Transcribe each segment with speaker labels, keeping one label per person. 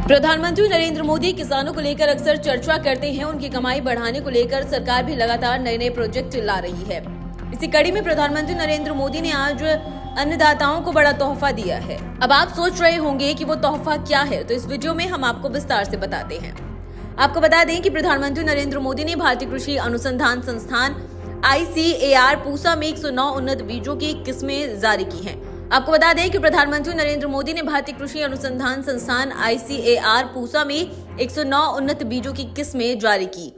Speaker 1: प्रधानमंत्री नरेंद्र मोदी किसानों को लेकर अक्सर चर्चा करते हैं। उनकी कमाई बढ़ाने को लेकर सरकार भी लगातार नए नए प्रोजेक्ट ला रही है। इसी कड़ी में प्रधानमंत्री नरेंद्र मोदी ने आज अन्नदाताओं को बड़ा तोहफा दिया है। अब आप सोच रहे होंगे कि वो तोहफा क्या है, तो इस वीडियो में हम आपको विस्तार से बताते हैं। आपको बता दें कि प्रधानमंत्री नरेंद्र मोदी ने भारतीय कृषि अनुसंधान संस्थान ICAR पूसा में 109 उन्नत बीजों की किस्में जारी की हैं। आपको बता दें कि प्रधानमंत्री नरेंद्र मोदी ने भारतीय कृषि अनुसंधान संस्थान ICAR पूसा में 109 उन्नत बीजों की किस्में जारी की।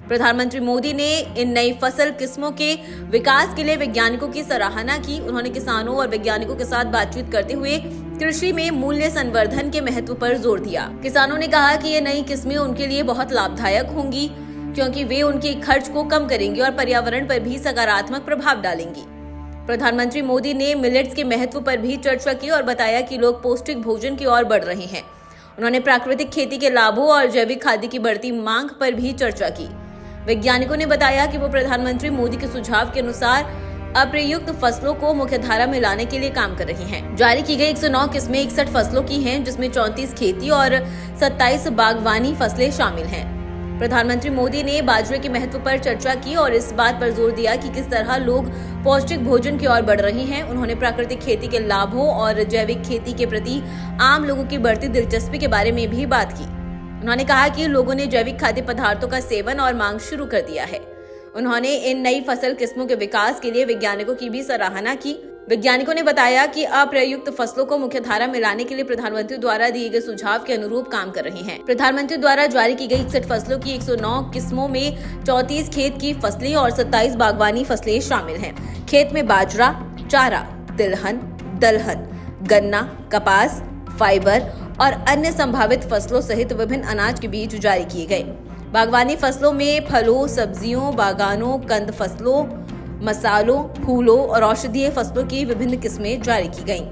Speaker 1: प्रधानमंत्री मोदी ने इन नई फसल किस्मों के विकास के लिए वैज्ञानिकों की सराहना की। उन्होंने किसानों और वैज्ञानिकों के साथ बातचीत करते हुए कृषि में मूल्य संवर्धन के महत्व पर जोर दिया। किसानों ने कहा कि ये नई किस्में उनके लिए बहुत लाभदायक होंगी, क्योंकि वे उनके खर्च को कम करेंगी और पर्यावरण पर भी सकारात्मक प्रभाव डालेंगी। प्रधानमंत्री मोदी ने मिलेट्स के महत्व पर भी चर्चा की और बताया कि लोग पौष्टिक भोजन की ओर बढ़ रहे हैं। उन्होंने प्राकृतिक खेती के लाभों और जैविक खाद्य की बढ़ती मांग पर भी चर्चा की। वैज्ञानिकों ने बताया कि वो प्रधानमंत्री मोदी के सुझाव के अनुसार अप्रयुक्त फसलों को मुख्यधारा में लाने के लिए काम कर रहे हैं। जारी की गई 109 किस्में 61 फसलों की हैं, जिसमें 34 खेती और 27 बागवानी फसलें शामिल हैं। प्रधानमंत्री मोदी ने बाजरे के महत्व पर चर्चा की और इस बात पर जोर दिया कि किस तरह लोग पौष्टिक भोजन की ओर बढ़ रहे हैं। उन्होंने प्राकृतिक खेती के लाभों और जैविक खेती के प्रति आम लोगों की बढ़ती दिलचस्पी के बारे में भी बात की। उन्होंने कहा कि लोगों ने जैविक खाद्य पदार्थों का सेवन और मांग शुरू कर दिया है। उन्होंने इन नई फसल किस्मों के विकास के लिए वैज्ञानिकों की भी सराहना की। वैज्ञानिकों ने बताया कि अप्रयुक्त फसलों को मुख्यधारा में लाने के लिए प्रधानमंत्री द्वारा दिए गए सुझाव के अनुरूप काम कर रहे हैं। प्रधानमंत्री द्वारा जारी की गई 61 फसलों की 109 किस्मों में 34 खेत की फसलें और 27 बागवानी फसलें शामिल हैं। खेत में बाजरा, चारा, तिलहन, दलहन, गन्ना, कपास, फाइबर और अन्य संभावित फसलों सहित विभिन्न अनाज के बीज जारी किए गए। बागवानी फसलों में फलों, सब्जियों, बागानों, कंद फसलों, मसालों, फूलों और औषधीय फसलों की विभिन्न किस्में जारी की गईं।